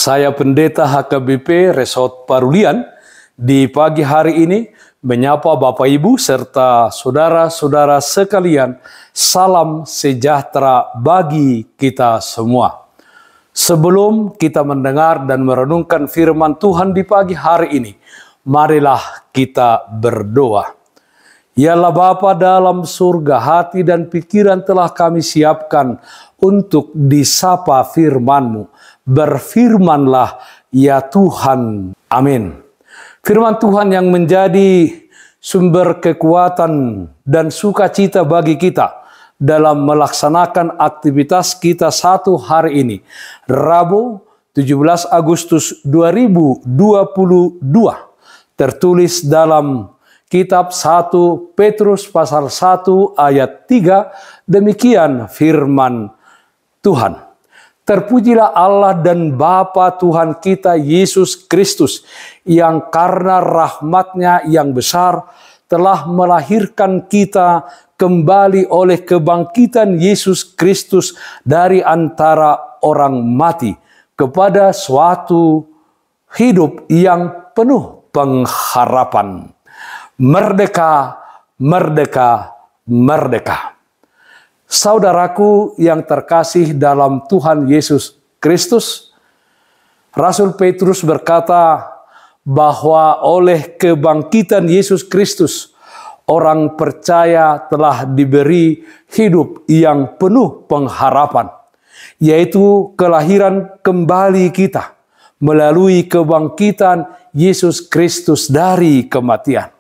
Saya Pendeta HKBP Resort Parulian di pagi hari ini menyapa Bapak Ibu serta saudara-saudara sekalian. Salam sejahtera bagi kita semua. Sebelum kita mendengar dan merenungkan firman Tuhan di pagi hari ini, marilah kita berdoa. Yalah Bapa dalam surga, hati dan pikiran telah kami siapkan untuk disapa firman-Mu. Berfirmanlah ya Tuhan. Amin. Firman Tuhan yang menjadi sumber kekuatan dan sukacita bagi kita dalam melaksanakan aktivitas kita satu hari ini. Rabu 17 Agustus 2022 tertulis dalam Kitab 1 Petrus pasal 1 ayat 3, demikian firman Tuhan. Terpujilah Allah dan Bapa Tuhan kita Yesus Kristus, yang karena rahmat-Nya yang besar telah melahirkan kita kembali oleh kebangkitan Yesus Kristus dari antara orang mati kepada suatu hidup yang penuh pengharapan. Merdeka, merdeka, merdeka. Saudaraku yang terkasih dalam Tuhan Yesus Kristus, Rasul Petrus berkata bahwa oleh kebangkitan Yesus Kristus, orang percaya telah diberi hidup yang penuh pengharapan, yaitu kelahiran kembali kita melalui kebangkitan Yesus Kristus dari kematian.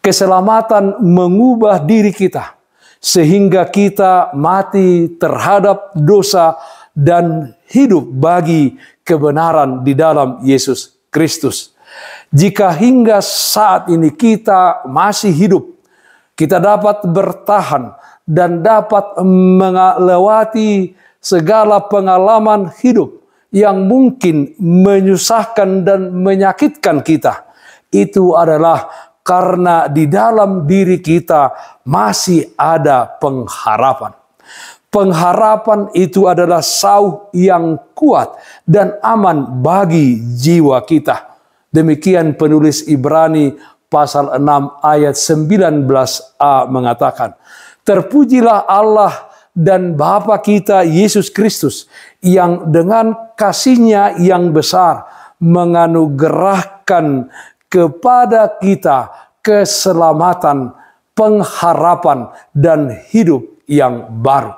Keselamatan mengubah diri kita, sehingga kita mati terhadap dosa dan hidup bagi kebenaran di dalam Yesus Kristus. Jika hingga saat ini kita masih hidup, kita dapat bertahan dan dapat melewati segala pengalaman hidup yang mungkin menyusahkan dan menyakitkan kita. Itu adalah karena di dalam diri kita masih ada pengharapan. Pengharapan itu adalah sauh yang kuat dan aman bagi jiwa kita. Demikian penulis Ibrani pasal 6 ayat 19a mengatakan, terpujilah Allah dan Bapa kita Yesus Kristus, yang dengan kasih-Nya yang besar menganugerahkan kepada kita keselamatan, pengharapan, dan hidup yang baru.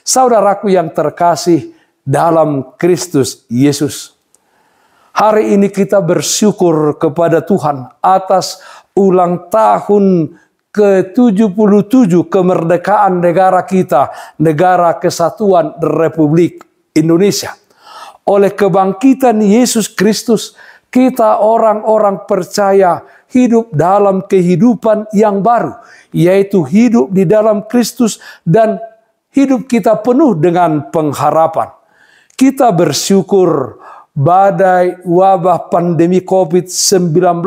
Saudaraku yang terkasih dalam Kristus Yesus, hari ini kita bersyukur kepada Tuhan atas ulang tahun ke-77 kemerdekaan negara kita, Negara Kesatuan Republik Indonesia. Oleh kebangkitan Yesus Kristus, kita orang-orang percaya hidup dalam kehidupan yang baru, yaitu hidup di dalam Kristus dan hidup kita penuh dengan pengharapan. Kita bersyukur badai wabah pandemi COVID-19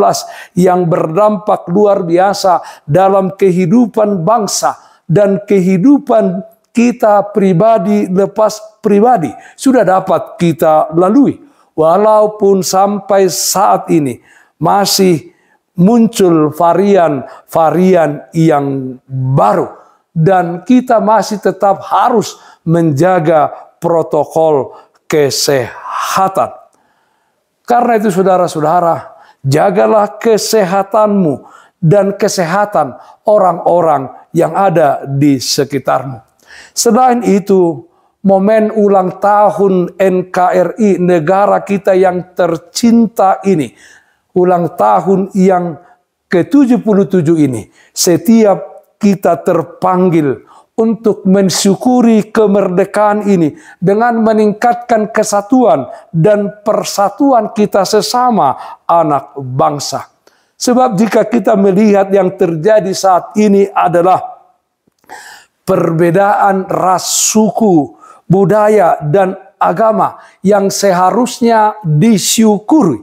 yang berdampak luar biasa dalam kehidupan bangsa dan kehidupan kita pribadi lepas pribadi sudah dapat kita lalui. Walaupun sampai saat ini masih muncul varian-varian yang baru, dan kita masih tetap harus menjaga protokol kesehatan. Karena itu saudara-saudara, jagalah kesehatanmu dan kesehatan orang-orang yang ada di sekitarmu. Selain itu, momen ulang tahun NKRI, negara kita yang tercinta ini, ulang tahun yang ke-77 ini, setiap kita terpanggil untuk mensyukuri kemerdekaan ini dengan meningkatkan kesatuan dan persatuan kita sesama anak bangsa. Sebab jika kita melihat yang terjadi saat ini adalah perbedaan ras, suku, budaya, dan agama yang seharusnya disyukuri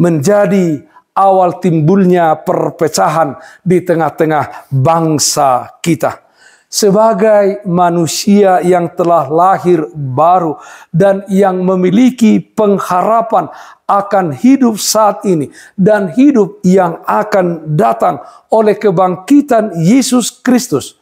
menjadi awal timbulnya perpecahan di tengah-tengah bangsa kita. sebagai manusia yang telah lahir baru dan yang memiliki pengharapan akan hidup saat ini dan hidup yang akan datang oleh kebangkitan Yesus Kristus.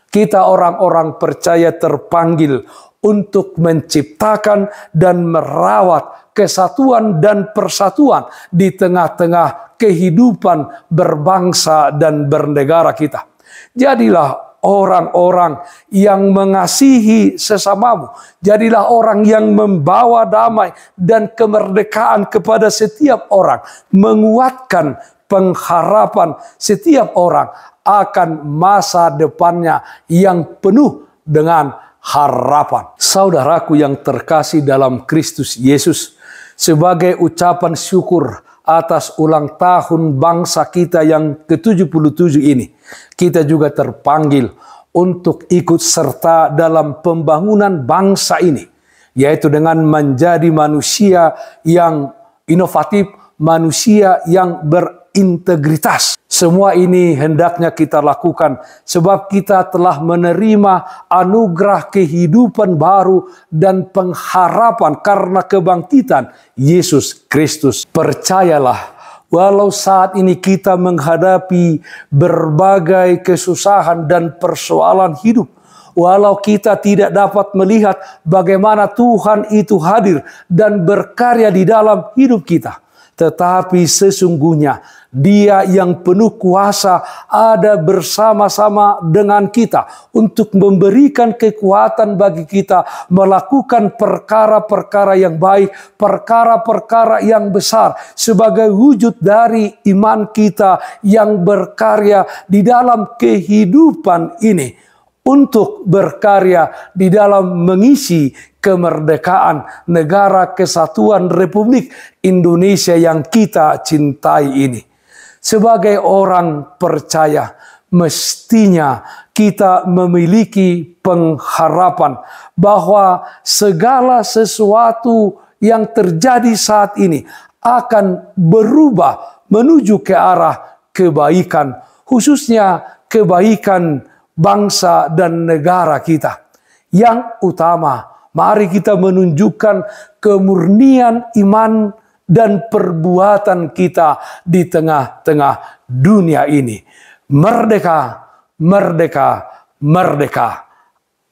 Kita orang-orang percaya terpanggil untuk menciptakan dan merawat kesatuan dan persatuan di tengah-tengah kehidupan berbangsa dan bernegara kita. Jadilah orang-orang yang mengasihi sesamamu. Jadilah orang yang membawa damai dan kemerdekaan kepada setiap orang. Menguatkan pengharapan setiap orang akan masa depannya yang penuh dengan harapan. Saudaraku yang terkasih dalam Kristus Yesus, sebagai ucapan syukur atas ulang tahun bangsa kita yang ke-77 ini, kita juga terpanggil untuk ikut serta dalam pembangunan bangsa ini, yaitu dengan menjadi manusia yang inovatif, manusia yang berintegritas. Semua ini hendaknya kita lakukan sebab kita telah menerima anugerah kehidupan baru dan pengharapan karena kebangkitan Yesus Kristus. Percayalah, walau saat ini kita menghadapi berbagai kesusahan dan persoalan hidup, walau kita tidak dapat melihat bagaimana Tuhan itu hadir dan berkarya di dalam hidup kita, tetapi sesungguhnya Dia yang penuh kuasa ada bersama-sama dengan kita untuk memberikan kekuatan bagi kita melakukan perkara-perkara yang baik, perkara-perkara yang besar sebagai wujud dari iman kita yang berkarya di dalam kehidupan ini, untuk berkarya di dalam mengisi kemerdekaan negara kesatuan Republik Indonesia yang kita cintai ini. Sebagai orang percaya, mestinya kita memiliki pengharapan bahwa segala sesuatu yang terjadi saat ini akan berubah menuju ke arah kebaikan, khususnya kebaikan bangsa dan negara kita. Yang utama, mari kita menunjukkan kemurnian iman dan perbuatan kita di tengah-tengah dunia ini. Merdeka, merdeka, merdeka.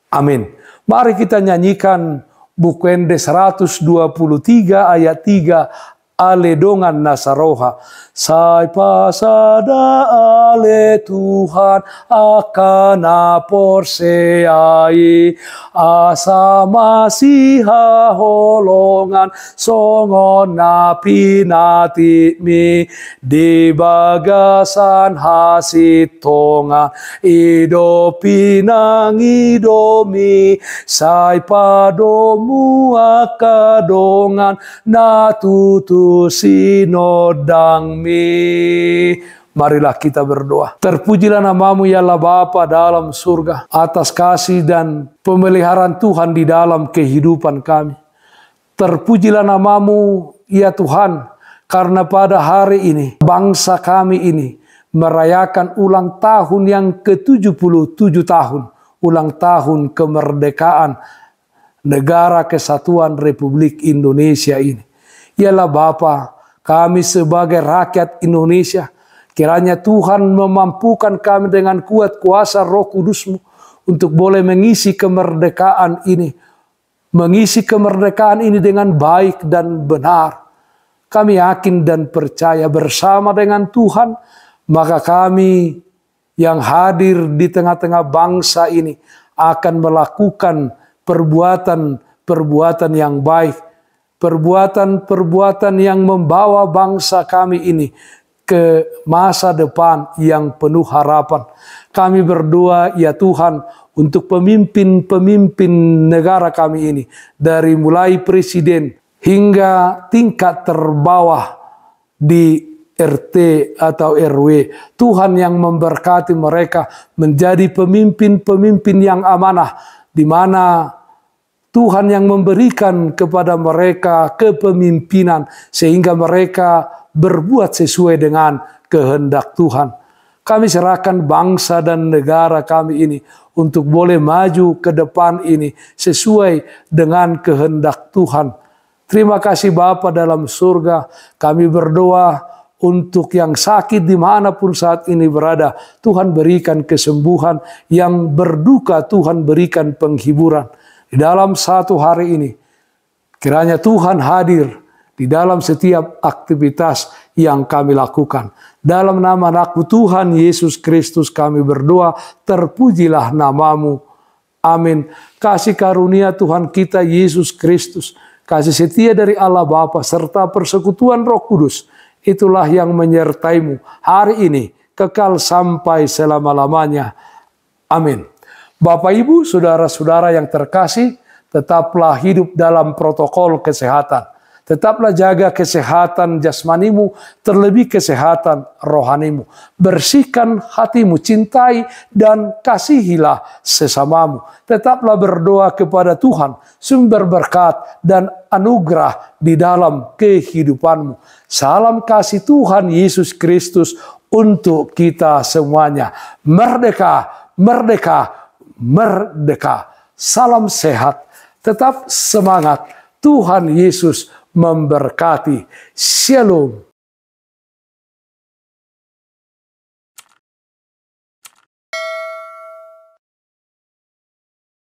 Amin. Mari kita nyanyikan Bukuende 123 ayat 3. Ale dongan nasaroha, sai pasada ale Tuhan akan porseai, asa masiha holongan songon napi nati mi, di bagasan hasit tonga, idopi nang idomi, sai padomu akadongan natutu sinodang mi. Marilah kita berdoa. Terpujilah namamu ya Allah Bapa dalam surga, atas kasih dan pemeliharaan Tuhan di dalam kehidupan kami. Terpujilah namamu ya Tuhan, karena pada hari ini bangsa kami ini merayakan ulang tahun yang ke-77 tahun, ulang tahun kemerdekaan negara kesatuan Republik Indonesia ini. Yalah Bapa, kami sebagai rakyat Indonesia, kiranya Tuhan memampukan kami dengan kuat kuasa Roh Kudus-Mu untuk boleh mengisi kemerdekaan ini. Mengisi kemerdekaan ini dengan baik dan benar. Kami yakin dan percaya bersama dengan Tuhan, maka kami yang hadir di tengah-tengah bangsa ini akan melakukan perbuatan-perbuatan yang baik. Perbuatan-perbuatan yang membawa bangsa kami ini ke masa depan yang penuh harapan. Kami berdoa ya Tuhan untuk pemimpin-pemimpin negara kami ini, dari mulai presiden hingga tingkat terbawah di RT atau RW. Tuhan yang memberkati mereka menjadi pemimpin-pemimpin yang amanah, di mana Tuhan yang memberikan kepada mereka kepemimpinan sehingga mereka berbuat sesuai dengan kehendak Tuhan. Kami serahkan bangsa dan negara kami ini untuk boleh maju ke depan ini sesuai dengan kehendak Tuhan. Terima kasih Bapa dalam surga. Kami berdoa untuk yang sakit dimanapun saat ini berada. Tuhan berikan kesembuhan, yang berduka Tuhan berikan penghiburan. Di dalam satu hari ini, kiranya Tuhan hadir di dalam setiap aktivitas yang kami lakukan. Dalam nama Anakmu Tuhan Yesus Kristus kami berdoa, terpujilah namamu. Amin. Kasih karunia Tuhan kita Yesus Kristus, kasih setia dari Allah Bapa serta persekutuan Roh Kudus, itulah yang menyertaimu hari ini, kekal sampai selama-lamanya. Amin. Bapak, Ibu, saudara-saudara yang terkasih, tetaplah hidup dalam protokol kesehatan. Tetaplah jaga kesehatan jasmanimu, terlebih kesehatan rohanimu. Bersihkan hatimu, cintai dan kasihilah sesamamu. Tetaplah berdoa kepada Tuhan, sumber berkat dan anugerah di dalam kehidupanmu. Salam kasih Tuhan Yesus Kristus untuk kita semuanya. Merdeka, merdeka, merdeka. Salam sehat, tetap semangat. Tuhan Yesus memberkati. Shalom.